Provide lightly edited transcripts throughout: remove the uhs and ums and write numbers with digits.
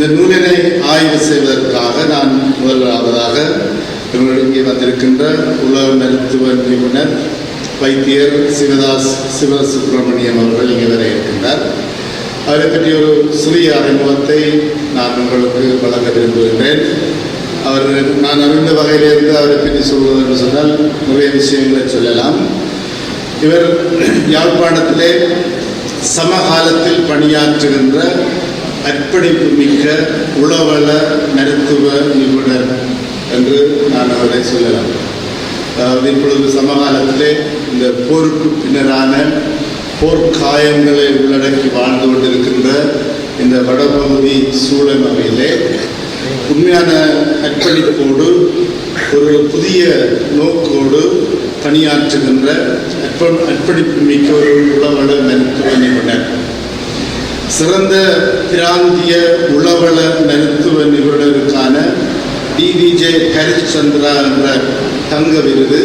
இந்த நூலினை ஆய்வு செய்வதற்காக நான் முதலாவதாக இங்கே வந்திருக்கின்ற உலக மருத்துவ நிபுணர் வைத்தியர் சிவசுப்பிரமணியம் அவர்கள் இங்கே வர இருக்கின்றார். அவரை பற்றி ஒரு சிறிய அறிமுகத்தை நான் உங்களுக்கு வழங்க விரும்புகின்றேன். நான் அறிந்த வகையிலிருந்து அவரை பற்றி சொல்வது என்று சொன்னால் நிறைய விஷயங்களை சொல்லலாம். இவர் யாழ்ப்பாணத்திலே சமகாலத்தில் பணியாற்றுகின்ற அர்ப்பணிப்பு மிக்க உளவள மருத்துவ நிபுணர் என்று நான் அவரை சொல்லலாம். அதாவது இப்பொழுது சமகாலத்திலே இந்த போருக்கு பின்னரான போர்க்காயங்களை உள்ளடக்கி வாழ்ந்து கொண்டிருக்கின்ற இந்த வடபகுதி சூழமையிலே உண்மையான அர்ப்பணிப்போடு ஒரு புதிய நோக்கோடு பணியாற்றுகின்ற அர்ப்பணிப்பு மிக்க ஒரு உளவள மருத்துவ நிபுணர். சிறந்த பிராந்திய உளவள மருத்துவ நிபுணருக்கான DVJ ஹரிச்சந்திரா என்ற தங்க விருது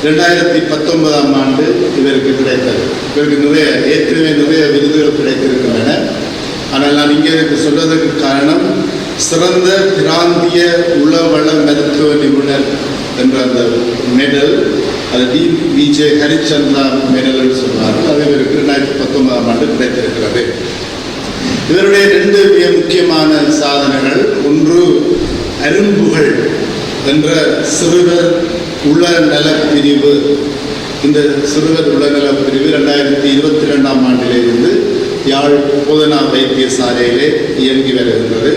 2019ஆம் ஆண்டு இவருக்கு கிடைத்தது. இவருக்கு ஏற்கனவே நிறைய விருதுகள் கிடைத்திருக்கின்றன. ஆனால் நான் இங்கே சொல்வதற்கு காரணம் சிறந்த பிராந்திய உளவள மருத்துவ நிபுணர் என்ற அந்த மெடல், அது DVJ ஹரிச்சந்திரா மெடல் என்று சொல்வார்கள். அது இவருக்கு 2019ஆம் ஆண்டு கிடைத்திருக்கிறது. இவருடைய 2 மிக முக்கியமான சாதனைகள், ஒன்று அரும்புகள் என்ற சிறுவர் உளநல பிரிவு. இந்த சிறுவர் உளநல பிரிவு 2022ஆம் ஆண்டிலிருந்து யாழ் போதனா வைத்தியசாலையிலே இயங்கி வருகின்றது.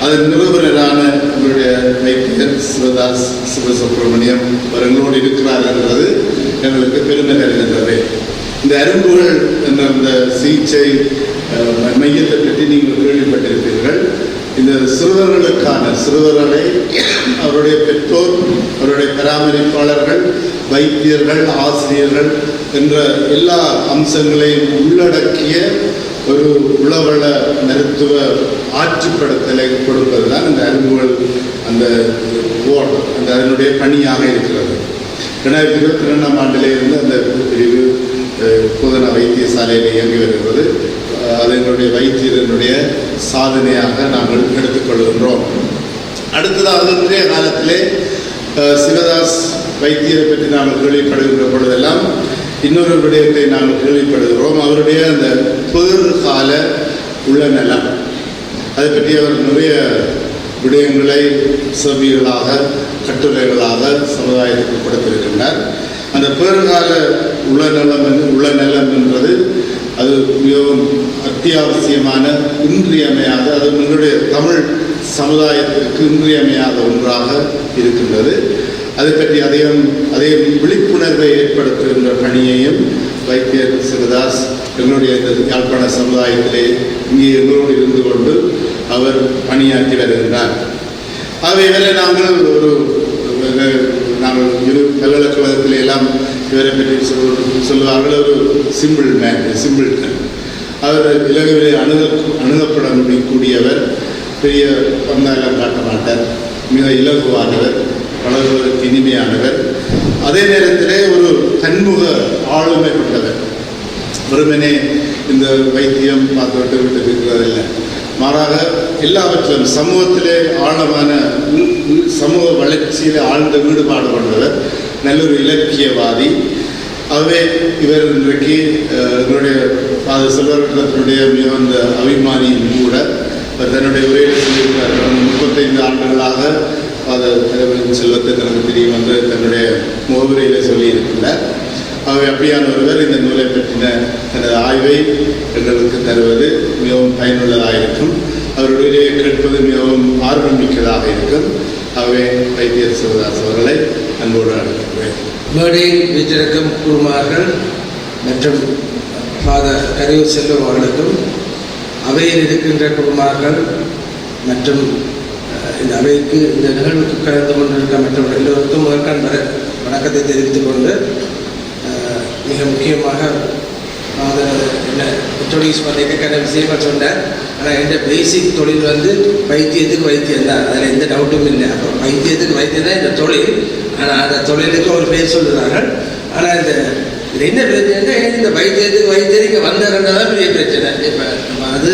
அதன் நிறுவனரான எங்களுடைய வைத்தியர் சிவசுப்பிரமணியம் அவர்களோடு இருக்கிறார் என்பது எங்களுக்கு பெருமை தருகின்றது. இந்த அரும்புகள் என்ற அந்த சிகிச்சை மையத்தை பற்றி நீங்கள் கேள்விப்பட்டிருப்பீர்கள். இந்த சிறுவர்களை அவருடைய பெற்றோர், அவருடைய பராமரிப்பாளர்கள், வைத்தியர்கள், ஆசிரியர்கள் என்ற எல்லா அம்சங்களையும் உள்ளடக்கிய ஒரு உளவள மருத்துவ ஆற்றுப்படுத்தலை கொடுப்பதுதான் இந்த அரும்புகள் அந்த அதனுடைய பணியாக இருக்கிறது. 2022ஆம் ஆண்டிலிருந்து அந்த பிரிவு போதனா வைத்தியசாலையில் இயங்கி வருகிறது. அது எங்களுடைய வைத்தியர்களுடைய சாதனையாக நாங்கள் எடுத்துக்கொள்கின்றோம். அடுத்ததாக இன்றைய காலத்திலே சிவதாஸ் வைத்தியரை பற்றி நாங்கள் கேள்விப்படுகின்ற பொழுதெல்லாம் இன்னொரு விடயத்தை நாங்கள் கேள்விப்படுகிறோம். அவருடைய அந்த பேறுகால உளநலம், அதை பற்றி அவர் நிறைய விடயங்களை செவிகளாக கட்டுரைகளாக சமுதாயத்துக்கு கொடுத்திருக்கின்றார். அந்த பேறுகால உளநலம் என்பது அது மிகவும் அத்தியாவசியமான இன்றியமையாத, அது எங்களுடைய தமிழ் சமுதாயத்திற்கு இன்றியமையாத ஒன்றாக இருக்கின்றது. அதை பற்றி அதே விழிப்புணர்வை ஏற்படுத்துகின்ற பணியையும் வைத்தியர் சிவதாஸ் எங்களுடைய யாழ்ப்பாண சமுதாயத்திலே இங்கே எங்களோடு இருந்து கொண்டு அவர் பணியாற்றி வருகின்றார். ஆகவே இவரை நாங்கள் பல்கலைக்கழகத்திலே எல்லாம் இவரை பற்றி சொல்லுவார்கள், ஒரு சிம்பிள் டன். அவர் இலகுவிலே அணுகப்பட முடியக்கூடியவர், பெரிய பந்தாயெல்லாம் காட்ட மாட்டார், மிக இலகுவானவர், பழகுவதற்கு இனிமையானவர், அதே நேரத்திலே ஒரு பன்முக ஆளுமை கொண்டவர். வெறுமனே இந்த வைத்தியம் பார்த்துவிட்டு விட்டு இருக்கிறதில்லை, மாறாக எல்லாவற்றிலும் சமூகத்திலே ஆழமான சமூக வளர்ச்சியிலே ஆழ்ந்த ஈடுபாடு கொண்டவர், நல்லொரு இலக்கியவாதி. ஆகவே இவர் இன்றைக்கு எங்களுடைய செல்வரத்தினுடைய மிகுந்த அபிமானியும் கூட. அவர் தன்னுடைய உரையில் சொல்லியிருக்கிறார், 35 ஆண்டுகளாக செல்வத்தை தனக்கு தெரியும் என்று தன்னுடைய முகவுரையில் சொல்லியிருக்கிறார். ஆகவே அப்படியான ஒருவர் இந்த நூலை பற்றின தனது ஆய்வை எங்களுக்கு தருவது மிகவும் பயனுள்ளதாக இருக்கும். அவருடைய கேட்பது மிகவும் ஆர்வம் மிக்கதாக இருக்கும். ஆகவே வைத்தியர் சிவதாஸ் அவர்களை அன்போடு அழைக்கிறேன். மேடையில் வீட்டிற்கும் குருமார்கள் மற்றும் ஃபாதர் கரையூர் செல்வம் அவர்களுக்கும், அவையில் இருக்கின்ற குருமார்கள் மற்றும் இந்த அவைக்கு இந்த நிகழ்வுக்கு கலந்து கொண்டிருக்க மற்ற எல்லோருக்கும் முதற்கான வணக்கத்தை தெரிவித்துக் கொண்டு, மிக முக்கியமாக என்ன இன்ட்ரோடியூஸ் பண்ணியிருக்கான விஷயமாக சொன்னார். ஆனால் எந்த பேசிக் தொழில் வைத்தியத்துக்கு வைத்தியம் தான், அதில் எந்த டவுட்டும் இல்லை. அப்போ வைத்தியத்துக்கு வைத்தியம் தான் இந்த தொழில். ஆனால் அந்த தொழிலுக்கு ஒரு பேர் சொல்லுறார்கள். ஆனால் இதில் என்ன பிரச்சனைன்னா, இந்த வைத்தியத்துக்கு இங்கே வந்தாருன்றதான் பெரிய பிரச்சனை. இப்போ அது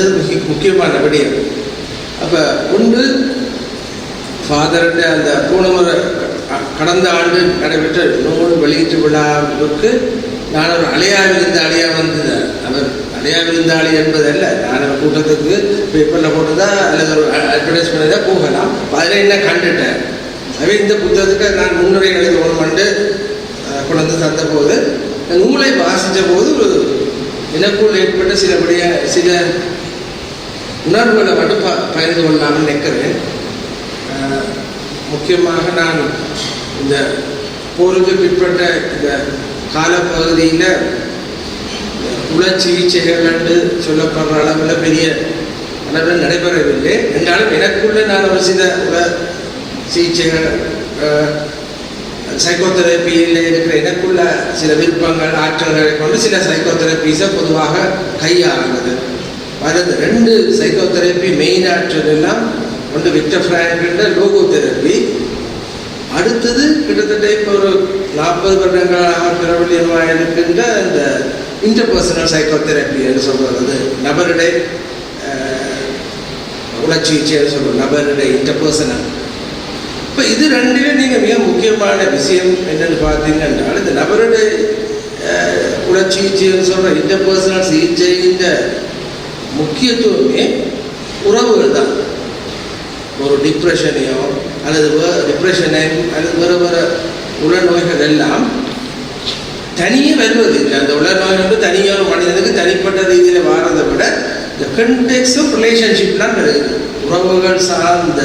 முக்கியமான விடயம். அப்போ ஃபாதருடைய அந்த பூனமுறை கடந்த ஆண்டு நடைபெற்ற நூல் வெளியீட்டு விழாவுக்கு நான் ஒரு அலையா விருந்தாளியாக வந்தேன். அவர் அலையா விருந்தாளி என்பதல்ல, நான் ஒரு கூட்டத்துக்கு பேப்பரில் போட்டுதா அல்லது ஒரு அட்வர்டைஸ்மெண்ட் தான் போகலாம். அதில் என்ன கண்டுட்டேன். அவை இந்த புத்தகத்துக்கு நான் முன்னுரை எழுதணுமென்று கொண்டு தந்த போது நூலை வாசித்த போது ஒரு எனக்குள் ஏற்பட்ட சில உணர்வுகளை மட்டும் பகிர்ந்து கொள்ளாமல் நிற்கிறேன். முக்கியமாக நான் இந்த போருக்கு பிற்பட்ட இந்த காலப்பகுதியில் உள சிகிச்சைகள் என்று சொல்லப்படுற அளவில் பெரிய அளவில் நடைபெறவில்லை. என்றாலும் எனக்குள்ளே நான் ஒரு சில உள சிகிச்சைகள் சைக்கோதெரப்பியில் இருக்கிற எனக்குள்ள சில விருப்பங்கள் ஆற்றல்களை கொண்டு சில சைக்கோதெரப்பீஸை பொதுவாக கையாளுறது. அதில் 2 சைக்கோதெரப்பி மெயின் ஆற்றல் எல்லாம் ஒன்று விக்டர் ஃப்ராங்க்லின் லோகோ தெரப்பி, அடுத்தது கிட்டத்தட்ட இப்போ ஒரு 40 வருடங்களாக பிரபலியமாக இருக்கின்ற இந்த இன்டர்பர்சனல் சைக்கோதெரப்பி என்று சொல்கிறது. நபருடைய உணர்ச்சிச்சைன்னு சொல்கிறோம், நபருடைய இன்டர்பர்சனல். இப்போ இது 2லும் நீங்கள் மிக முக்கியமான விஷயம் என்னென்னு பார்த்தீங்கன்னா, இந்த நபருடைய உணர்ச்சிச்சைன்னு சொல்கிற இன்டர்பர்சனல் சிகிச்சைன்ற முக்கியத்துவமே உறவுகள் தான். ஒரு டிப்ரெஷனையோ அல்லது டிப்ரெஷனை அல்லது வேறு உளநோய்கள் எல்லாம் தனியே வருவதில்லை. அந்த உளநோய் வந்து தனியாக ஒரு மனிதனுக்கு தனிப்பட்ட ரீதியில் வாரதை விட இந்த கண்டெக்ஸ்ட் ஆஃப் ரிலேஷன்ஷிப்லாம் வருது. உறவுகள் சார்ந்த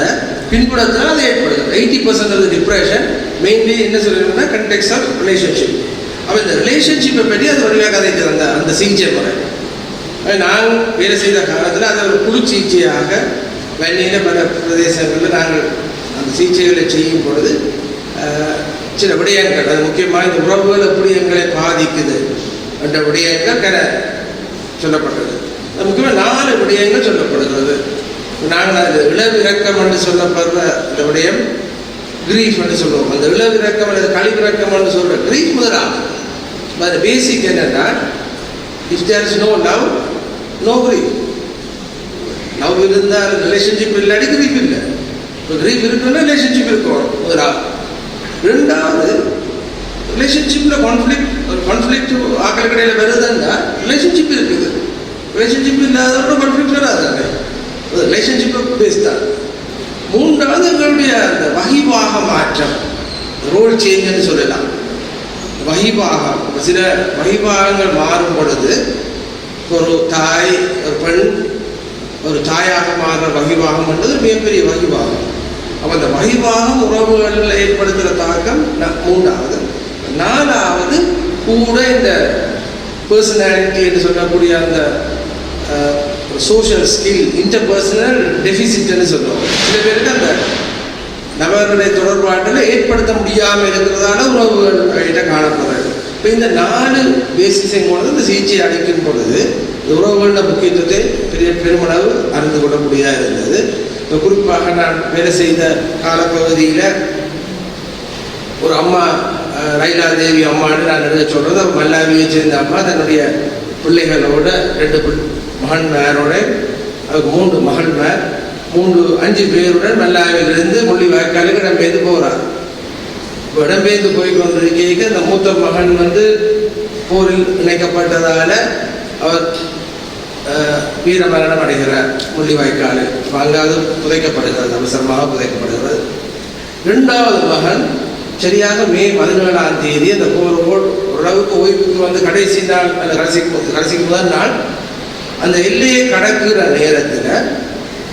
பின்புலத்தில் அது ஏற்படுது. 80% ஆஃப் டிப்ரெஷன் மெயின்லி என்ன சொல்லிடும்னா கண்டெக்ஸ்ட் ஆஃப் ரிலேஷன்ஷிப். அப்போ இந்த ரிலேஷன்ஷிப்பை பற்றி அது வழியாக கதைக்கிறது அந்த சிகிச்சை முறை. நான் வேலை செய்த காலத்தில் அதை ஒரு குழு சிகிச்சையாக வன்னியில் பல பிரதேசங்களில் நாங்கள் அந்த சிகிச்சைகளை செய்யும் பொழுது சில விடயங்கள், அது முக்கியமாக இந்த உறவுகள் எப்படி எங்களை பாதிக்குது என்ற விடயங்கள் சொல்லப்பட்டது. அது முக்கியமாக 4 விடயங்கள் சொல்லப்படுகிறது. நாங்கள் அது இளவிறக்கம் என்று சொல்லப்படுற இந்த விடயம் கிரீஃப் என்று சொல்லுவோம். அந்த இளவிறக்கம் அல்லது கழிவிறக்கம் என்று சொல்கிற கிரீஃப் முதலாகும். அது பேசிக் என்னன்னா, if there is no love, no grief. Love இருந்தால் ரிலேஷன்ஷிப் இல்லாட்டி கிரீஃப் இல்லை. இப்போ கிரீஃப் இருக்குன்னா ரிலேஷன்ஷிப் இருக்கும் முதலாவது. 2வது ரிலேஷன்ஷிப்பில் கான்ஃப்ளிக்ட் ஆக்கள் கடையில் வருதுன்னா ரிலேஷன்ஷிப் இருக்குது. ரிலேஷன்ஷிப் இல்லாதவரோட கான்ஃப்ளிக்ட் வராது. ரிலேஷன்ஷிப்பை பேஸ் தான். 3வது எங்களுடைய அந்த வகிவாக மாற்றம், ரோல் சேஞ்சுன்னு சொல்லலாம். வகிபாகம், சில வகிபாகங்கள் மாறும் பொழுது ஒரு தாய் ஒரு பெண் ஒரு தாயாக மாறுற வகிபாகம் என்பது மிகப்பெரிய வகிபாகம். அப்போ அந்த வகிபாகம் உறவுகளில் ஏற்படுத்துகிற தாக்கம் 3வது. 4வது கூட இந்த பர்சனாலிட்டி என்று சொல்லக்கூடிய அந்த சோஷியல் ஸ்கில் இன்டர்பர்சனல் டெஃபிசிட்னு சொல்லுவோம். சில பேருக்கு அந்த நபர்களுடைய தொடர்பாட்டில் ஏற்படுத்த முடியாமல் இருக்கிறதால உறவுகள் காணப்படுறது. இப்போ இந்த 4 பேசிஸையும் கொண்டு இந்த சிகிச்சை அளிக்கும் பொழுது உறவுகளோட முக்கியத்துவத்தை பெருமளவு அறிந்து கொள்ளக்கூடியதாக இருந்தது. இப்போ குறிப்பாக நான் வேலை செய்த காலப்பகுதியில் ஒரு அம்மா ரைலா தேவி அம்மான்னு நான் எழுத சொல்கிறது. மல்லாவியை சேர்ந்த அம்மா தன்னுடைய பிள்ளைகளோட 2 மகன்மாரோட 3 மகன்மார் 5 பேருடன் மல்லாவிலிருந்து முள்ளிவாய்க்காலுக்கு இடம்பெயர்ந்து போகிறார். இப்போ இடம்பெயர்ந்து போய் கொண்டிருக்க அந்த மூத்த மகன் வந்து போரில் இணைக்கப்பட்டதால் அவர் வீரமரணம் அடைகிறார் முள்ளிவாய்க்கால். அங்காவது புதைக்கப்படுகிறது, அவசரமாக புதைக்கப்படுகிறது. 2வது மகன் சரியாக மே 17ஆம் தேதி அந்த போர் ஓரளவுக்கு ஓய்வுக்கு வந்து கடைசி நாள் அந்த கடைசிக்கு முதல் நாள் அந்த எல்லையை கடக்குற நேரத்தில்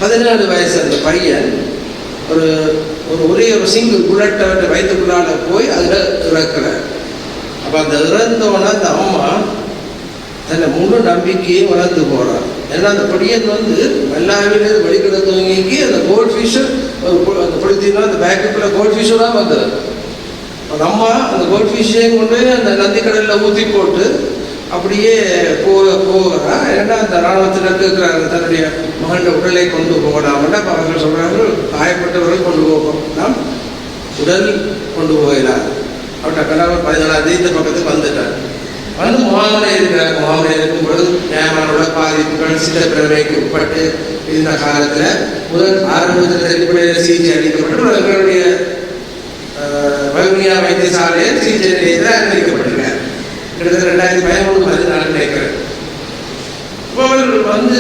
17 வயசு அந்த பையன் ஒரே ஒரு சிங்கிள் புல்லட் அவற்றை வயிற்றுக்குள்ளால போய் அதில் இறக்குறார். அப்போ அந்த இறந்தோன்னா அந்த அம்மா தன்னை முழு நம்பிக்கையை வளர்ந்து போகிறார். ஏன்னா அந்த படியன் வந்து எல்லாவிலேருந்து வழிகிட தூங்கி அந்த கோல்ட் ஃபிஷ்ஷு அந்த பொழுத்தினா அந்த பேக்குக்குள்ளே கோல்ட் ஃபிஷ்ஷு தான் வந்தது. அந்த அம்மா அந்த கோல்ட் ஃபிஷ்ஷையும் கொண்டு அந்த நந்திக்கடலில் ஊற்றி போட்டு அப்படியே போகிறா. ஏன்னா அந்த இராணுவத்தில் கேட்குறாங்க தன்னுடைய மகன் உடலை கொண்டு போகலாம்னா அவர்கள் சொல்கிறார்கள் காயப்பட்டவர்கள் கொண்டு போகலாம், உடல் கொண்டு போகிறார். அவர்கிட்ட கணவர் 14ஆம் தேதி இந்த பக்கத்துக்கு வந்துட்டார். வந்து முகாமில் இருக்கிறார். முகாமில் இருக்கும் பொழுது ஏமானோட பாதிப்புகள் சித்தப்பிரமைக்கு உட்பட்டு இருந்த காலத்தில் முதல் ஆரம்பத்தில் அடிப்படையில் சிகிச்சை அளிக்கப்பட்டு எங்களுடைய வவுனியா வைத்தியசாலையில் சிகிச்சை நிலையத்தில் அனுமதிக்கப்பட்டிருக்கார். கிட்டத்தட்ட 2013-14 நினைக்கிறேன். அவர்கள் வந்து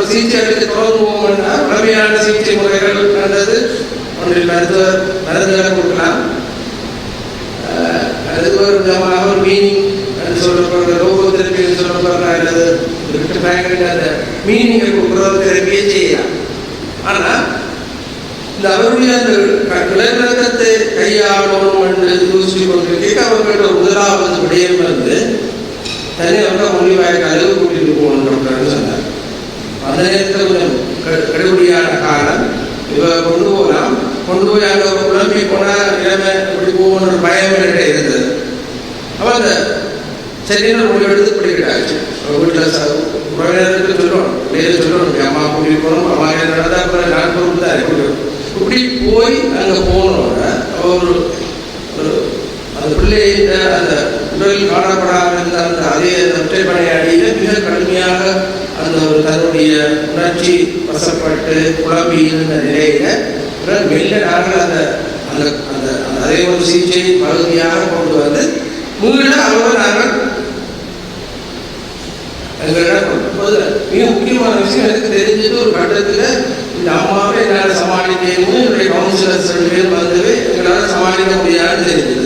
சிகிச்சை அளிக்க தொடங்குவோம்னா பழமையான சிகிச்சை முறைகள் கண்டது. ஒன்றில் மருந்துகளை கொடுக்கலாம், அது ஒரு விதமாக ஒரு மீனிங் சொல்லப்படுற லோகோதெரப்பி சொல்லப்படுற அல்லது அந்த மீனிங்கை கொடுக்குறது தெரப்பியே செய்யலாம். ஆனால் இந்த அவருடைய அந்த விளக்கத்தை கையாளணும் என்று யோசிச்சு கொண்டிருக்க அவர்களோட முதலாவது விடயம் வந்து தனியாக மொழிவாய்க்கு அளவு கூட்டிட்டு போகணுன்ற சொன்னார். அந்த நேரத்தில் கொஞ்சம் கடுபடியான காலம் இவ கொண்டு போகலாம், கொண்டு போய் அங்கே குழம்பி போனால் இளமை இப்படி போகணுன்ற பயம் என்கிட்ட இருந்தது. அவன் அந்த சரியான முடிவு எடுத்து பிடிக்கிட்டாச்சு. வீட்டில் உறவினருக்கு சொல்லணும், பிள்ளைகளை சொல்லணும், அம்மா கூட்டிட்டு போகணும், அம்மா நடந்தா அப்புறம் நான் பொருள் தான் இப்படி போய் அங்கே போனோட ஒரு அந்த பிள்ளையிட்ட அந்த உடலில் காணப்படாமல் இருந்த அந்த அதே ஒற்றை பணியாடியில மிக கடுமையாக அந்த ஒரு தன்னுடைய உணர்ச்சி வசப்பட்டு குழம்பி இருந்த நிலையில மெல்ல நாங்கள் அந்த அந்த அந்த அதே ஒரு சிகிச்சை பகுதியாக கொண்டு வந்து மீள அவங்க நாங்கள் எங்களிடம் மிக முக்கியமான விஷயம் எனக்கு தெரிஞ்சது. ஒரு கட்டத்தில் இந்த அம்மாவை என்னால் சமாளிக்கணும், என்னுடைய கவுன்சிலர்ஸ் 2 பேர் வந்தவே எங்களால் சமாளிக்க முடியாதுன்னு தெரிஞ்சது.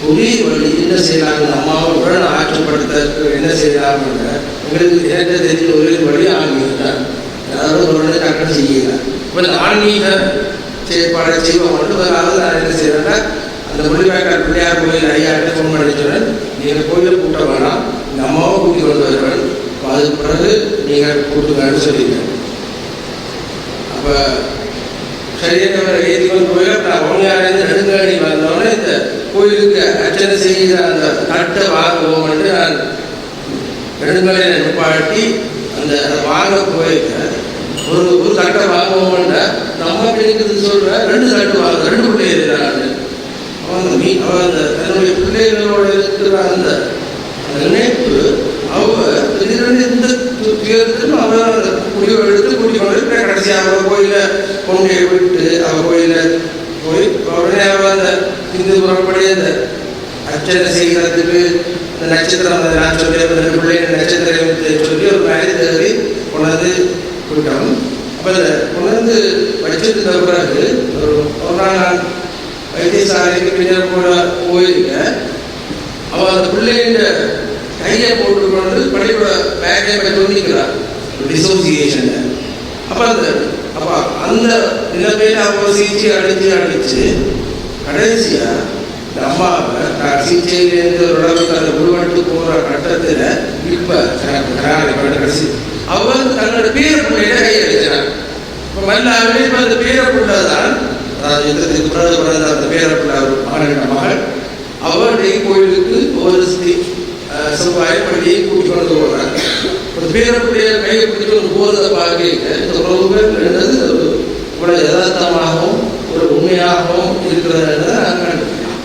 ஒரே வழி என்ன செய்யலாம், இந்த அம்மாவை உடனே ஆற்றுப்படுத்த என்ன செய்யலாம் எங்களுக்கு ஏற்ற தெரிஞ்ச ஒரே வழி ஆன்மீகம் தான். யாரும் உடனே டக்குன்னு செய்யலாம். இப்போ இந்த ஆன்மீக செயற்பாடை செய்வோம் மட்டும் அதாவது நான் என்ன செய்யறேன்னா அந்த மொழிவாய்க்கால் பிள்ளையார் கோயில் ஐயாட்ட ஃபோன் பண்ணி சொன்னேன், நீங்கள் கோயிலில் கூட்ட வேணாம், இந்த அம்மாவை கூட்டி கொண்டு வருவேன், அதுக்கு பிறகு நீங்கள் கூட்டுங்கன்னு சொல்லிட்டேன். அப்போ சரியான ஏற்றிக்கொண்டு கோயில் நான் ஒன்றியாலேருந்து நெடுங்காணி வந்தோடனே இந்த கோயிலுக்கு அர்ச்சனை செய்த அந்த தட்டை வாங்குவோம் என்று நான் நெடுங்காலையை நிப்பாட்டி அந்த வாங்க போயிருக்கேன். ஒரு தட்டை வாங்குவோம்னா நம்ம கிடைக்கிறது சொல்கிறேன், 2 தட்டு வாங்க, 2 பிள்ளை இருக்கிறாங்க. அவன் அந்த தன்னுடைய பிள்ளைகளோட இருக்கிற அந்த நினைப்பு திடீரென்று இந்த துயரத்திலும் அவன் அந்த முடிவு எடுத்து கூட்டிக் கொண்டு கடைசி அவன் கோயில கொண்டே விட்டு அவன் கோயில போய் உடனே அவன் அந்த இந்து புறப்படி அந்த அர்ச்சனை செய்கிறதுக்கு அந்த நட்சத்திரம் நான் சொல்லி 2 பிள்ளைங்க நட்சத்திரம் சொல்லி ஒரு மாதிரி தகுதி கொண்டாந்து கொடுக்கணும். அப்போ அந்த கொண்டாந்து வச்சிருந்த பிறகு ஒரு நாள் நான் வைத்தியசாலைக்கு பின்னர் கூட போயிருக்கேன். அவன் அந்த பிள்ளைங்க கையை போட்டுக்கொண்டு பள்ளியோட பேக்கை போய் தோண்டிக்கிறார் டிசோசியேஷன். அப்போ அந்த நிலைமையில அவன் சிகிச்சை அடித்து கடைசியா இந்த அம்மாவை நான் சிகிச்சையிலேருந்து ஓரளவுக்கு அந்த உருவட்டு போகிற கட்டத்தில் இப்போ கடைசி அவன் தன்னோட பேர பிள்ளையில கை அடிக்கிறான். இப்போ மல்லாவே இப்போ அந்த பேர பிள்ளைதான் யுத்தத்துக்கு பிறகு பிறந்த அந்த பேர பிள்ளை மகள் அவருடைய கோயிலுக்கு ஒரு செவ்வாய் பள்ளியை கூட்டிக் கொண்டு போகிறாங்க. ஒரு பேரப்புடைய கையை பிடித்து போகிறத பார்க்க இந்த உறவுகள் என்னது இவ்வளவு யதார்த்தமாகவும் ஒரு உண்மையாகவும் இருக்கிறது நாங்கள் கண்டுபிடிக்கலாம்.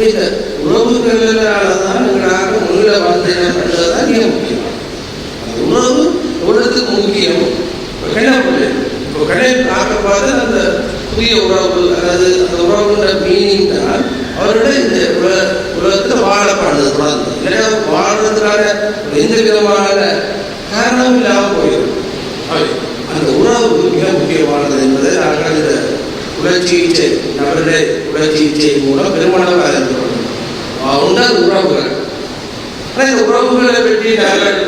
இந்த உறவுகளால்தான் எங்களாக முன்னிலை வந்தேன் என்றதுதான் மிக முக்கியம். அந்த உறவு எவ்வளவுக்கு முக்கியம். கிணப்பிள்ளை இப்போ கடை பார்க்க பார்த்து அந்த புதிய உறவு அல்லது அந்த உறவுன்ற மீனிங் தான் அவரோட இந்த உலகத்தில் வாழப்படுறது தொடர்ந்து இல்லையா வாழ்றதுக்கான எந்த விதமான காரணமும் இல்லாமல் போயிடும். அந்த உறவு மிக முக்கியமானது என்பதை நாங்கள் இந்த உடற்சிகிச்சை நபருடைய உடற்சிகிச்சை மூலம் பெருமளவு அறிந்து கொள்ளணும். உண்டான உறவுகள். ஆனால் இந்த உறவுகளை பற்றி நாங்கள்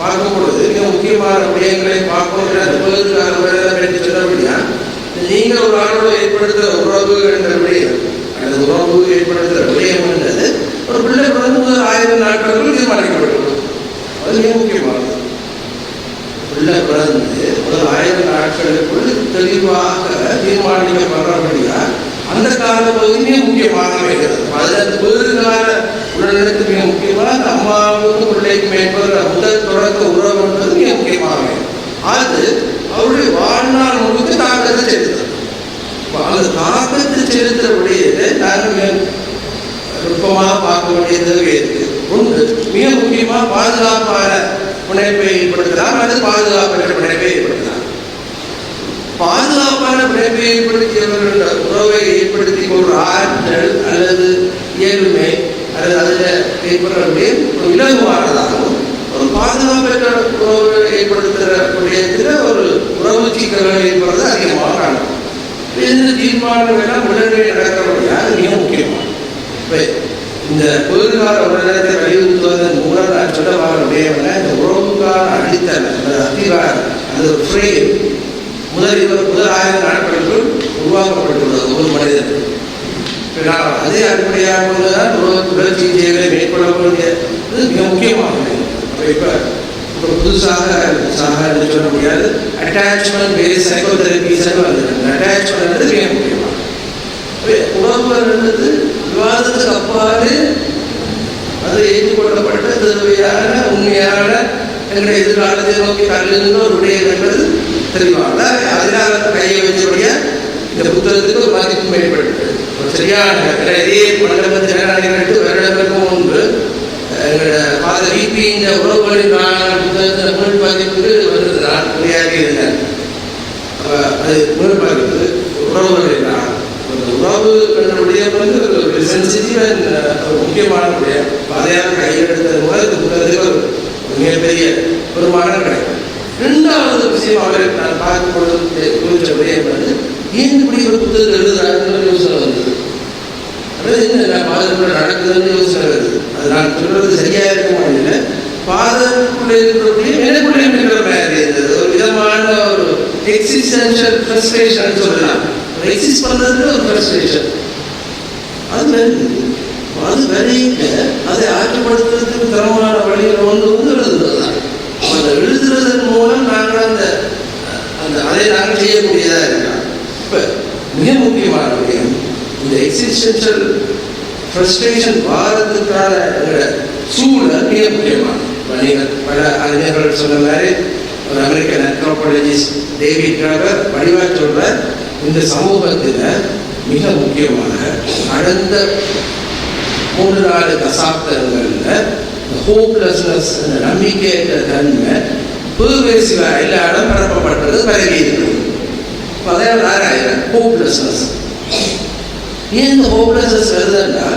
பார்க்கும் பொழுது மிக முக்கியமான விடயங்களை பார்க்கணும். பற்றி சொல்லபடியா நீங்கள் ஒரு ஆளோடு ஏற்படுத்துகிற உறவு என்ற விடயம் அல்லது உறவு ஏற்படுத்துகிற விடயம் என்றது ஒரு பிள்ளை பிறந்து 1000 நாட்களுக்குள் தீர்மானிக்கப்பட்டுள்ளது. அது மிக முக்கியமானது. பிள்ளை பிறந்து 1000 நாட்களுக்குள் தெளிவாக தீர்மானிக்கப்படுறபடியா அந்த கால பகுதி மிக முக்கியமாக இருக்கிறது. 15 பேருக்கான உடனடிக்கு மிக முக்கியமான அந்த அம்மாவுக்கும் பிள்ளைக்கும் ஏற்படுகிற முதல் தொடக்க உறவு என்பது மிக முக்கியமாக அது அவருடைய வாழ்நாள் முழுக்க தாக்கத்தை செலுத்துறது. அந்த தாக்கத்தை செலுத்துற விடையில நாங்கள் வேண்டிய தேவை இருக்கு. ஒன்று, மிக முக்கியமாக பாதுகாப்பான பிணைப்பை ஏற்படுத்தலாம் அல்லது பாதுகாப்பற்ற பிணைப்பை ஏற்படுத்தலாம். பாதுகாப்பான பிணைப்பை ஏற்படுத்தியவர்கள் உறவை ஏற்படுத்தி ஒரு ஆற்றல் அல்லது இயல்மை அல்லது அதில் ஏற்படக்கூடிய ஒரு இலகுவானதாகவும், ஒரு பாதுகாப்பற்ற உறவு ஏற்படுத்துகிற விடயத்தில் ஒரு உறவு சிக்கல்கள் ஏற்படுறது அதிகமாக காணும். இந்த தீர்மானம் எல்லாம் உடனே நடக்கிறவங்க அது மிக முக்கியமான. இந்த பொதுகால உடனத்தை வலியுறுத்துவதன் மூலம் நான் சொல்ல வர விடயம்னா, இந்த உறவுக்கான அடித்தளம் அந்த அதிகாரம் அந்த ஒரு ஃப்ரேம் முதல் 1000 நாட்களுக்குள் உருவாக்கப்பட்டுள்ளது ஒரு மனிதன். அதே அடிப்படையாக கொண்டுதான் உறவு சிகிச்சைகளை மேற்கொள்ள வேண்டியது மிக முக்கியமானது. இப்போ புதுசாக சொல்ல முடியாது, அட்டாச்மெண்ட் வேறு சைக்கோதெரபிஸ் வந்துருக்கு. அட்டாச்மெண்ட் மிக முக்கியமாக உறவுன்றது விவாதத்துக்கு அப்பாறு அது ஏற்றுக்கொள்ளப்பட்ட தேவையான உண்மையான எங்களுடைய எதிர்காலத்தை நோக்கி கல்லுன்னு ஒரு விடயம் என்பது தெளிவாக அதனால கையை வச்சபடியா இந்த புத்தகத்துக்கு ஒரு மதிப்பு மேம்பட்டு ஒரு சரியான இதே 12 வருடங்களுக்கு முன்பு எங்களோட ஃபாதர் விபி இந்த உறவுகளின் புத்தகத்தில் தமிழ் பதிப்புக்கு வருது. நான் உரையாகி இருந்தேன். அது தமிழ் பதிப்பு உறவுகளின் உறவு என்னுடைய வந்து ஒரு சென்சிட்டிவ் ஒரு முக்கியமான விடயம். அதையாக கையில் எடுத்தது மூலம் இந்த புத்தகத்துக்கு ஒரு மிகப்பெரிய பெருமானம் கிடைக்கும். 2வது விஷயம் அவருக்கு நான் பார்க்கும் பொழுது குறித்த விடயம் வந்து ஏன் இப்படி ஒரு புத்தகத்தை எழுதுறாருன்னு யோசனை வந்தது. அதாவது என்ன பாதத்துக்குள்ள நடக்குதுன்னு யோசனை வருது. அது நான் சொல்றது சரியா இருக்குமா இல்லை, பாதத்துக்குள்ள இருக்கிற எனக்குள்ளே இருக்கிற மாதிரி இருந்தது. ஒரு விதமான ஒரு எக்ஸிஸ்டென்ஷியல் ஃப்ரஸ்ட்ரேஷன் சொல்லலாம். எக்ஸிஸ்ட் பண்ணுறதுக்கு ஒரு ஃப்ரஸ்ட்ரேஷன் அது வரைக்க அதை ஆற்றுப்படுத்துறதுக்கு தரமான வழியில் ஒன்று வந்து எழுதுறது தான். அந்த எழுதுறதன் மூலம் நாங்கள் அதை நாங்கள் செய்யக்கூடியதாக இருக்கலாம். இப்போ மிக முக்கியமான விஷயம் இந்த எக்ஸிஸ்டென்ஷியல் ஃப்ரஸ்ட்ரேஷன் வாரத்துக்கான சூழல் மிக முக்கியமான. நீங்கள் பல அறிஞர்கள் சொன்ன மாதிரி ஒரு அமெரிக்கன் ஆந்த்ரோபாலஜிஸ்ட் டேவிட் கிராபர் வடிவாக சொல்ற இந்த சமூகத்தில் மிக முக்கியமாக கடந்த 3-4 தசாப்தங்களில் ஹோப்லெஸ்னஸ் நம்பிக்கையற்ற தன்மை பெர்வேசிவா எல்லா இடம் பரப்பப்பட்டது பரவி இருக்கிறது. அதாவது ஆராயிரம் ஹோப்லெஸ்னஸ். ஏன் இந்த ஹோப்லெஸ்னஸ் வருதுன்னா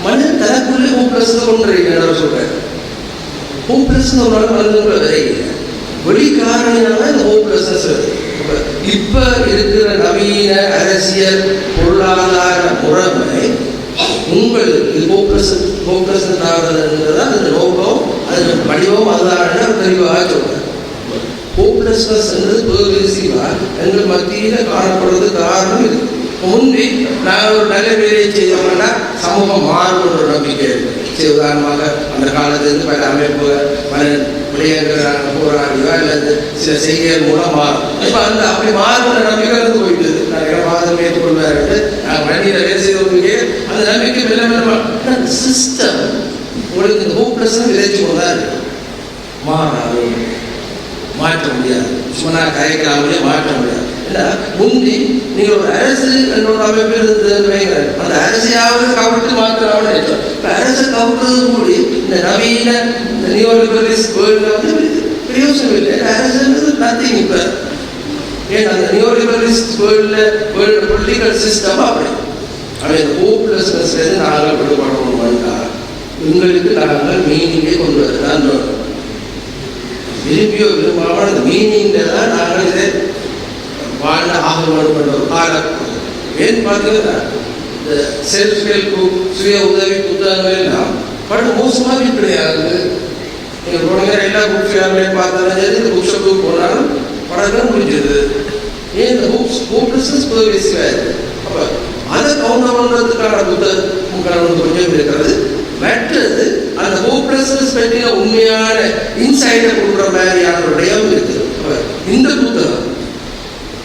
மனிதன் தனக்குள்ளே ஹோப்லெஸ்னஸ் கொண்டு சொல்றாரு. ஹோப்லெஸ் ஒரு நாள் மனிதனுக்குள்ள வரையில வெளிக்காரணியாக இந்த ஹோப்லெஸ்னஸ் வருது. இப்ப இருக்கிற நவீன அரசியல் பொருளாதார முறைமை உங்களுக்கு ஹோப்லெஸ் ஆகிறதுன்றதான் அந்த நோக்கம், அது வடிவம் அதுதான் தெளிவாக சொல்றேன். ஹோப்லெஸ்னஸ் எங்கள் மத்தியில் காணப்படுறது காரணம் இது. முன்பே நாங்கள் ஒரு நல்ல வேலையை செய்தோம்னா சமூகம் மாறும் ஒரு நம்பிக்கை இருக்கு. உதாரணமாக அந்த காலத்திலிருந்து பல அமைப்புகள் பல விளையாட்டுகள் போராடியோ அல்லது சில செய்திகள் மூலம் மாறும். இப்போ அப்படி மாறுற நம்பிக்கை இருந்து போயிட்டு நாங்கள் வாதம் ஏற்றுக்கொள்வாரு நாங்கள் வண்டியில் வேலை செய்தவங்களுக்கு அந்த நம்பிக்கை மெல்ல மெல்ல சிஸ்டம் உங்களுக்கு இந்த ஹோப்லெஸ் விளைச்சி கொண்டுதான் இருக்கு. மாறாது, மாற்ற முடியாது. சும்மா கரைக்காமலே மாற்ற முடியாது. ஏன்னா முந்தி நீங்கள் ஒரு அரசு என்னோட அமைப்பு இருந்தது, அந்த அரசையாவது கவிட்டு மாற்றலாம்னு நினைச்சோம். இப்போ அரசை கவிட்டுறது கூடி இந்த நவீன நியோலிபரலிஸ்ட் வேர்ல்டில் வந்து பிரயோசனம் இல்லை. அரசுன்றது நத்திங். இப்போ ஏன் அந்த நியோலிபரலிஸ்ட் வேர்ல்டு பொலிட்டிக்கல் சிஸ்டம் அப்படி இந்த ஹோப்லெஸ்னஸ்லேருந்து நாங்கள் விடுபடணும்னா உங்களுக்கு நாங்கள் மீனிங்கே கொண்டு வரதான் விரும்பியோ விரும்பாமல் அந்த மீனிங்கில் தான் நாங்கள் இதை வாழ ஆக வேண்டும் என்ற ஒரு காலம். ஏன்னு பார்த்தீங்கன்னா இந்த செல்ஃப் ஹெல்ப் குரூப் சுய உதவி புத்தகங்கள் எல்லாம் பல மோசமாக விற்பனையாகுது. நீங்கள் போனீங்க எல்லா புக் ஃபேர்லையும் பார்த்தாலும் சரி, இந்த புக் ஷாப்புக்கு போனாலும் படங்கள் முடிஞ்சது. ஏன் இந்த ஹோப்லெஸ்னஸ் பெர்வேசிவாக அப்போ அதை கவுண்டர் பண்ணுறதுக்கான புத்தகம் கொஞ்சம் இருக்கிறது. மற்றது அந்த ஹோப்லெஸ்னஸ் பற்றின உண்மையான இன்சைட்டை கொடுக்குற மாதிரியான ஒரு இடம் இருக்குது. இந்த புத்தகம்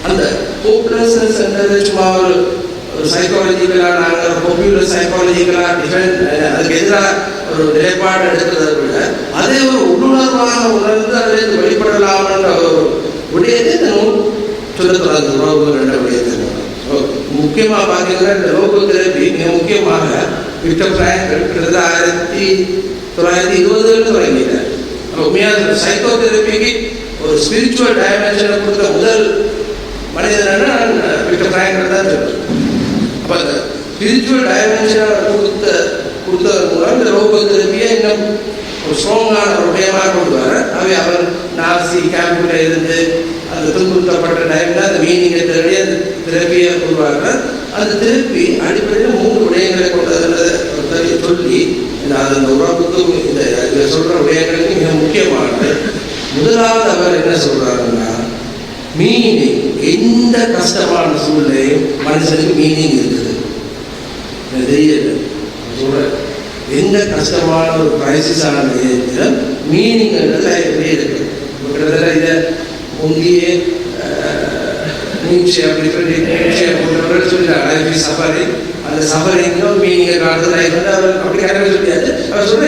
அந்த ஹோப்லெஸ்னஸ் என்றது சும்மா ஒரு சைக்காலஜிக்கலாக நாங்கள் பாப்புலர் சைக்காலஜிக்கலாக டிஃபெண்ட் அதுக்கு எதிராக ஒரு நிலைப்பாடு எடுக்கிறத விட அதே ஒரு உள்ளுணர்வாக உணர்ந்து அதில் வெளிப்படலாம்ன்ற ஒரு விடயத்தை நூல் சொல்ல தொடர்ந்து உறவுகள் என்ற விடயத்தை முக்கிய முக்கியமாக பார்த்தீங்கன்னா இந்த லோகோ தெரப்பி மிக முக்கியமாக விக்டர் ஃப்ராங்கல் கிட்டத்தட்ட 1920 தொடங்கிட்டார். உண்மையாக சைக்கோ தெரப்பிக்கு ஒரு ஸ்பிரிச்சுவல் டைமென்ஷனை கொடுத்த முதல் மனிதனா விக்டர் ஃப்ராங்கல் தான் சொல்லுவார். அப்போ அந்த ஸ்பிரிச்சுவல் டைமென்ஷனை கொடுத்ததன் மூலம் இந்த லோகோ தெரப்பியை இன்னும் ஒரு ஸ்ட்ராங்கான ஒரு விடயமாக கொண்டு வர அவர் நாசி கேம்பில் இருந்து அந்த துன்புறுத்தப்பட்ட டைமில் அந்த மீனிங்கை தேடி அந்த தெரப்பியை உருவாக்குற அந்த தெரப்பி அடிப்படையில் 3 விடயங்களை கொண்டதை சொல்லி அந்த உறவுக்கும் இந்த சொல்கிற விடயங்களுக்கு மிக முக்கியமானது. முதலாவது அவர் என்ன சொல்கிறாருன்னா, மீனிங். எந்த கஷ்டமான சூழ்நிலையும் மனுஷனுக்கு மீனிங் இருக்குது. தெரியல சொல்கிறேன், எந்த கஷ்டமான ஒரு கிரைசிஸான விஷயத்தில் மீனிங்ன்றது இருக்குது. கிட்டத்தட்ட இதை முந்தையே சொல்லிட்டாங்க சஃபரி. அந்த சஃபரிங்கும் மீனிங்கை காட்டுறது அவர் அப்படி கரெக்டாக சொல்லியாச்சு. அவர் சொல்ற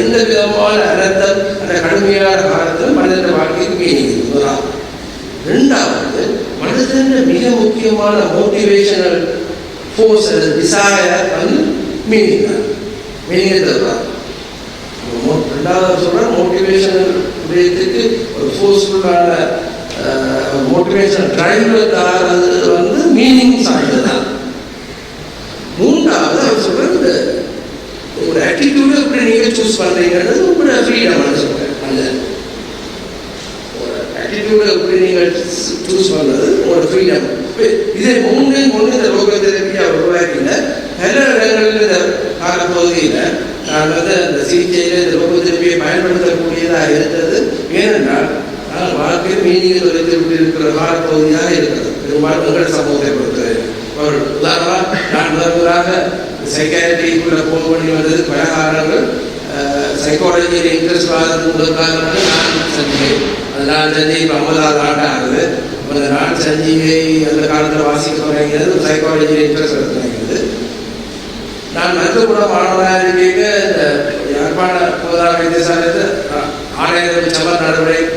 எந்த விதமான அனர்த்தம் அந்த கடுமையான காலத்தில் மனிதன வாழ்க்கைக்கு மீனிங். முதலாவது. 2வது, மனிதன மிக முக்கியமான மோட்டிவேஷனல் ஃபோர்ஸ் அல்லது டிசையர் வந்து மீனிங் தான். மீனிங்கை தருவார். 2வது சொல்ற மோட்டிவேஷனல் விடயத்துக்கு ஒரு ஃபோர்ஸ்ஃபுல்லான மோட்டிவேஷன் டிரைவ்ல தராது வந்து மீனிங் சார்ந்தது தான். 3வது அவர் சொல்ற ஒரு ஆட்டிடியூடு எப்படி நீங்கள் சூஸ் பண்ணுறீங்கிறது உங்களோட ஃப்ரீடம் சொல்கிறேன். அந்த ஒரு ஆட்டிடியூடு எப்படி நீங்கள் சூஸ் பண்ணுறது உங்களோட ஃப்ரீடம். இதை 3 இந்த லோக தெரப்பியை அவர் உருவாக்கின பல இடங்களில் இந்த காலப்பகுதியில் நான் வந்து அந்த சிகிச்சையில் இந்த லோக தெரப்பியை பயன்படுத்தக்கூடியதாக இருந்தது. ஏனென்றால் நான் வாழ்க்கையில் மீனிங்கை தொலைத்து விட்டு இருக்கிற காலப்பகுதியாக இருக்கிறது. பெரும்பாலும் உங்கள் சமூகத்தை பொறுத்தவரை ஒரு உதாரணமாக நான் முதலாக சைக்காட்ரிக்குள்ளே போக வேண்டி வந்தது பல காரணங்கள். சைக்காலஜியில் இன்ட்ரெஸ்ட் ஆகிறது முதல் காரணமாக நான் சந்திப்பேன். அது நான் செஞ்சு இப்போ 50வது ஆண்டு ஆகுது. அந்த நான் சஞ்சீவை அந்த காலத்தில் வாசிக்க தொடங்கினது சைக்காலஜியில் இன்ட்ரெஸ்ட் எடுத்துனாங்கிறது. நான் மருத்துவக்கூட மாணவனாக இருக்க இந்த யாழ்ப்பாண போதார வைத்தியசாலத்தை 6000 சமர்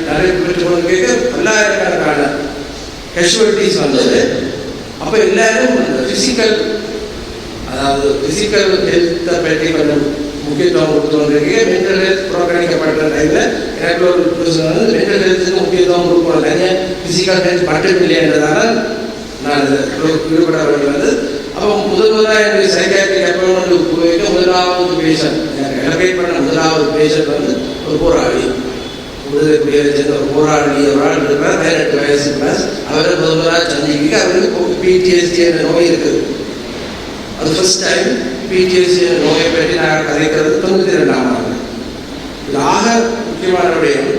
நடைபெற்று கொண்டு கேட்க பல்லாயிரக்கணக்கான கேஷுவலிட்டிஸ் வந்தது. அப்போ எல்லாரும் ஃபிசிக்கல், அதாவது ஃபிசிக்கல் ஹெல்த்தை பற்றி கொஞ்சம் முக்கியத்துவம் கொடுத்து கொண்டிருக்கீங்க. மென்டல் ஹெல்த் புறக்கணிக்கப்பட்ட டைமில் எனக்கு ஒரு வந்து மென்டல் ஹெல்த்துக்கு முக்கியத்துவம் கொடுக்கணும். ஃபிசிக்கல் ஹெல்த் மட்டும் இல்லைன்றதால நான் ஈடுபட வேண்டி வந்து அப்போ முதல்வராக எனக்கு சைக்காட்ரிக் அப்பாயின்மெண்ட் போயிட்டு முதலாவது பேஷண்ட் எனக்கு எலகேட் பண்ண முதலாவது பேஷண்ட் வந்து ஒரு போராளி, விடுதலை புலிகளை சேர்ந்த ஒரு போராளி ஒரு ஆள் இருக்கிறார். 18 வயசு கிளாஸ். அவரை முதல்வராக சந்திக்க அவருக்கு பிடிஎஸ்டி என்ற நோய் இருக்குது. அது ஃபர்ஸ்ட் டைம் பிடிஎஸ்டி என்ற நோயை பற்றி நான் கதைக்கிறது 92ஆம் ஆண்டு. இது ஆக முக்கியமான விடயம்.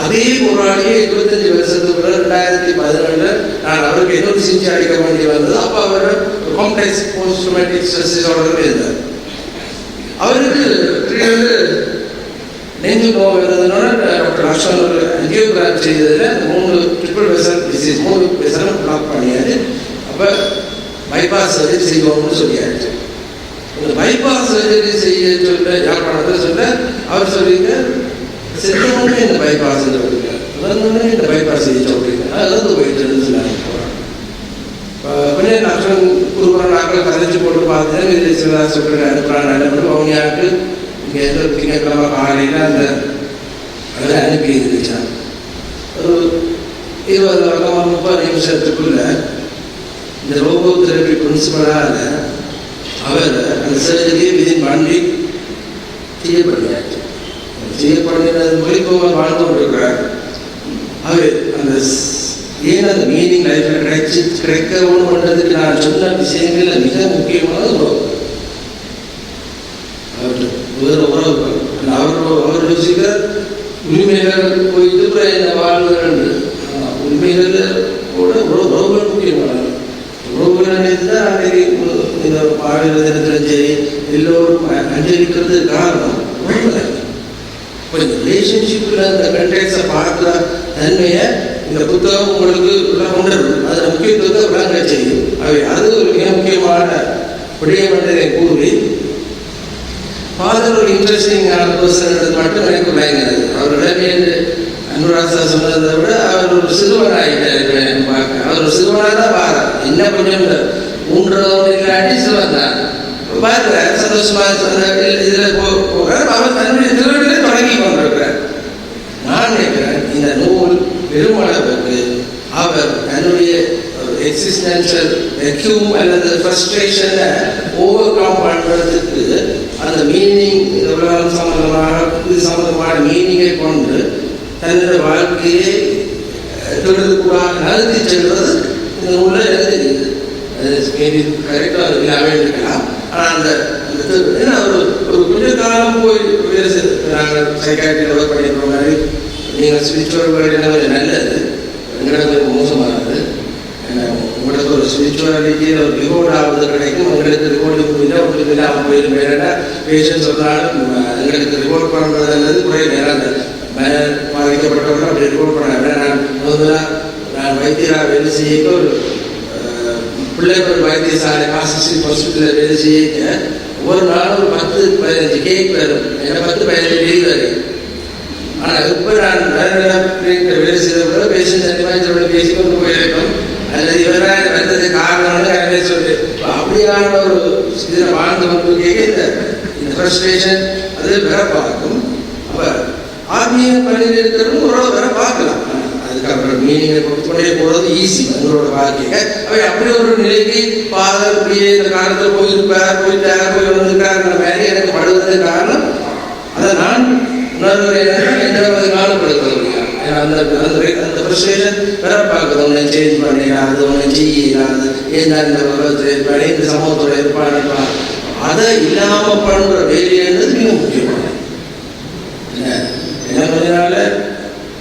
அதே போராளியை 25 வருஷத்துக்கு பிறகு 2017 நான் அவருக்கு இன்னொரு சிகிச்சை அளிக்க வேண்டி வந்தது. அப்போ அவர் complex post traumatic stress disorder இருந்தார். அவருக்கு நெஞ்சு நோய் இருந்ததுனால டாக்டர் லக்ஷ்மண் ஒரு ஆஞ்சியோகிராம் செய்ததில் 3 ட்ரிபிள் வெசல் டிசீஸ் 3 வெசலும் பிளாக் பண்ணியாச்சு. அப்போ பைபாஸ் சர்ஜரி செய்வோம்னு சொல்லியாச்சு. இந்த பைபாஸ் சர்ஜரி செய்ய சொல்ல யாழ்ப்பாணத்தில் சொல்ல அவர் சொல்லிங்க செத்தவொடனே இந்த பைபாஸ் இறந்தோடனே இந்த பைபாஸ் செய்ய சொல்றீங்க. இறந்து போயிட்டு சொன்னாங்க. கொஞ்சம் லக்ஷ்மண் குருபுரம் நாட்கள் கதைச்சு போட்டு பார்த்தேன். இது சிவதாஸ் சொல்லிட்டு அனுப்புறாங்க. என்ன அவனியாக்கு இங்கே எந்த திங்கட்கிழமை காலையில் அந்த அதில் அனுப்பி இருந்துச்சான். ஒரு 20 வருடம் 30 நிமிஷத்துக்குள்ள இந்த ரோபோ தெரப்பி பிரின்சிபலால் அவர் அந்த சர்ஜரியை விதின் 1 வீக் செய்யப்படியாச்சு. செய்யப்படுகிறது மொழிபோவன் வாழ்ந்து கொண்டிருக்கிறார். அவர் அந்த ஏன் அந்த மீனிங் லைஃப்பில் கிடைக்கணும் பண்ணுறதுக்கு நான் சொன்ன விஷயங்களில் மிக முக்கியமானது உறவு. வேறு உறவுகள் அவர் யோசிக்க உரிமைகள் போயிட்டு என்ன வாழ்வுகள் உரிமைகள் கூட உறவுகள் முக்கியமானது. உறவுகள் நினைத்து தான் அன்றைக்கு இந்த பாடல் தினத்திலும் சரி எல்லோரும் அஞ்சலிக்கிறது காரணம் உறவுகள். இப்போ இந்த ரிலேஷன்ஷிப்பில் இந்த கண்டெக்ட்ஸை பார்க்குற தன்மையை இந்த புத்தகம் உங்களுக்கு உள்ள கொண்டு வரும். அதில் முக்கியத்துவத்தை விளங்க செய்யும். அவை அது ஒரு மிக முக்கியமான விடயம் என்றதை கூறி ஃபாதர் ஒரு இன்ட்ரெஸ்டிங்கான பர்சன் மட்டும் எனக்கு விளங்கினது. அவர் இளமையில் அன்புராசா சொன்னதை விட அவர் ஒரு சிறுவனாகிட்டார் பார்க்க. அவர் ஒரு சிறுவனாக தான் பாரு, என்ன கொஞ்சம் ஊன்றவன் இல்லாட்டி சிறுவன் தான் பாருங்க. சந்தோஷமா இதில் போகிறார். அவர் தன்னுடைய திருவிழா தொடங்கி கொண்டிருக்கிறார். நான் நினைக்கிறேன் இந்த நூல் பெருமளவுக்கு அவர் தன்னுடைய எக்ஸிஸ்டென்ஷியல் வெக்யூம் அல்லது ஃப்ரஸ்ட்ரேஷனை ஓவர் கம் பண்ணுறதுக்கு அந்த மீனிங் உலகம் சம்பந்தமாக இது சம்பந்தமான மீனிங்கை கொண்டு தன்னுடைய வாழ்க்கையை தொழிலுக்குள்ளாக நடத்தி செல்வது இந்த நூலில் எனக்கு தெரியுது. மேபி கரெக்டாக இல்லாமல் இருக்கலாம். ஆனால் அந்த ஒரு கொஞ்ச காலம் போய் வேறு நாங்கள் சைக்காட்ரியில் ஒர்க் பண்ணியிருக்கிற மாதிரி நீங்கள் ஸ்பிரிச்சுவல் வேர்ல்டுனா கொஞ்சம் நல்லது, எங்களுக்கு கொஞ்சம் மோசமானது. உங்களுக்கு ஒரு ஸ்பிரிச்சுவாலிட்டியில் ஒரு ரிவோர்ட் ஆகுது கிடைக்கும், உங்களுக்கு ரிவோர்டு முடிஞ்சால் உங்களுக்கு இல்லாமல் போயிடும். வேறா பேஷண்ட் சொன்னாலும் எங்களுக்கு ரிவோர்ட் பண்ணுறது அல்லது குறைய நேரம் அந்த பாதிக்கப்பட்டவர்கள் அப்படி ரிவோர்ட் பண்ண. நான் வைத்தியராக வேலை செய்ய ஒரு பிள்ளைகள் வைத்தியசாலை ஹாஸ்பிட்டல் ஹாஸ்பிட்டலில் வேலை செய்ய ஒரு நாள் ஒரு 10-15 கேக் வரும், ஏன்னா 10-15 டெய்லி வரும். ஆனால் இப்போ நான் வேலை செய்த பேஷண்ட் அனிமாதிரி பேசி கொண்டு போயிருக்கோம். அல்லது இவராக வந்தது காரணம்னு சொல்லி அப்படியான ஒரு இதில் வாழ்ந்து கொண்டு கேட்க இந்த ஃப்ரஸ்ட்ரேஷன் அது வேற பார்க்கும். அப்போ ஆத்மீக பணியில் இருக்கிறவங்க ஒரு வேற பார்க்கலாம். அதுக்கப்புறம் மீனிங்கை கொடுத்துக்கொண்டே போகிறது ஈஸி உங்களோட வாழ்க்கையை. அவை அப்படி ஒரு நிலைக்கு ஃபாதர் இப்படியே இந்த காலத்தில் போயிருப்பார், போய் வந்துட்டாருன்ற மாதிரி எனக்கு படுவதற்கு காரணம் அதை நான் உணர்வுரையாக எந்த காலப்படுத்துறது. அந்த அந்த ஃப்ரஸ்ட்ரேஷன் வேற பார்க்குது. உன்னை சேஞ்ச் பண்ணிடாது, உன்னை செய்யலாது, ஏன் இந்த உலகத்தில் இருப்பானே, இந்த சமூகத்தோட இருப்பான். அதை இல்லாமல் பண்ணுற வேலைன்றது மிக முக்கியமானது. என்ன கொஞ்ச நாள்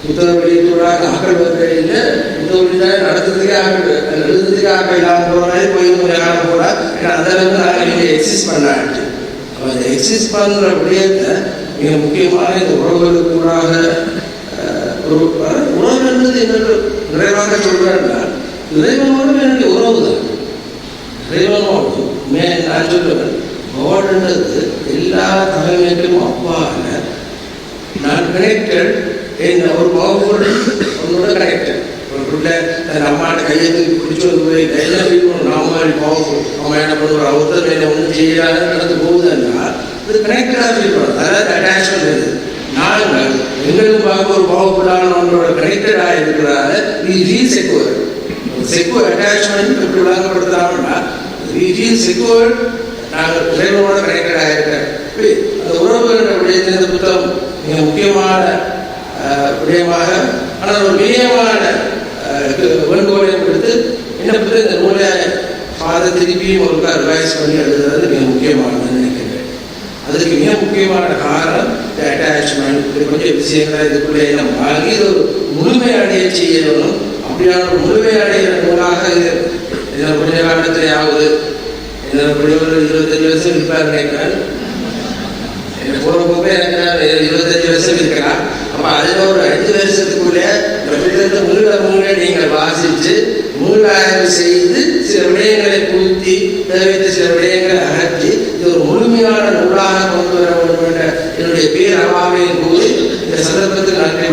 புத்தக வெளியீட்டுள்ளாக ஆக்கள் வகையில் புத்தக வெளியீடாக நடத்துறதுக்கே ஆக்கள் எழுதுறதுக்கே ஆக்கள் இல்லாமல் போகிற மாதிரி போய் கொஞ்சம் காலம் போனால் ஏன்னா அந்த அளவுக்கு நாங்கள் இங்கே எக்ஸிஸ்ட் பண்ணாட்டு. அப்போ அந்த எக்ஸிஸ்ட் பண்ணுற விடயத்தை மிக முக்கியமான இந்த உறவுகளுக்குள்ளாக ஒரு உறவு என்பது என்னென்று நிறைவாக சொல்கிறேன்னா இறைவனோடு என்னுடைய உறவு தான். இறைவனோடு நான் சொல்லுவேன் காடுன்றது எல்லா தலைமைக்கும் அப்பால நான் கனெக்டட். என்ன ஒரு பவர்ஃபுல் ஒன்னோட கனெக்டட். ஒரு பிள்ளை தன் அம்மாட்ட கையெழுத்து பிடிச்சி வந்து போய் கையில் போய் நான் மாதிரி பவர்ஃபுல் அம்மா என்ன பண்ணுவார், அவர்தான் என்ன ஒன்றும் செய்யலாத நடந்து போகுதுன்னா இது கனெக்டடாக ஃபீல் பண்ணுறது. அதாவது அட்டாச்மெண்ட் இருக்குது. நாங்கள் எங்களுக்கு பார்க்க ஒரு பவர்ஃபுல்லான ஒன்றோட கனெக்டடாக இருக்கிறால we feel secure. Secure attachment எப்படி விளங்கப்படுத்தாமன்னா வி ஃபீல் செக்யூர். நாங்கள் இறைவனோட கனெக்டடாக இருக்கிறேன். அந்த உறவுகிற விடயத்தில் இந்த புத்தகம் மிக முக்கியமான விடயமாக ஆனால் ஒரு விடயமான வேண்டுகோளையும் எடுத்து என்ன புத்தகம் இந்த நூலை ஃபாதர் திருப்பியும் ஒரு ரிவைஸ் பண்ணி எழுதுறது மிக முக்கியமானதுன்னு நினைக்கிறேன். அதுக்கு மிக முக்கியமான காரணம் இந்த அட்டாச்மெண்ட். இது கொஞ்சம் விஷயங்களை இதுக்குள்ளே நம்ம வாங்கி இது ஒரு முழுமையடைய செய்யணும். அப்படியான ஒரு முழுமையடைய நூலாக இது இதில் கொஞ்ச காலத்தில் ஆகுது. இதில் கொஞ்சம் ஒரு 25 வருஷம் இருப்பார் நினைக்கிறேன். போகிறப்பவே எனக்கு 25 வருஷம் இருக்கலாம். அப்போ அதில் ஒரு 5 வருஷத்துக்குள்ளே முழுக்க நீங்கள் வாசித்து மூலாய்வு செய்து சில விடயங்களை பூர்த்தி தேவைத்த சில விடயங்களை அகற்றி இது ஒரு முழுமையான நூலாக கொண்டு வர வேண்டும் என்ற என்னுடைய பேர் அவாவையும் கூறி இந்த சந்தர்ப்பத்தில் நன்றி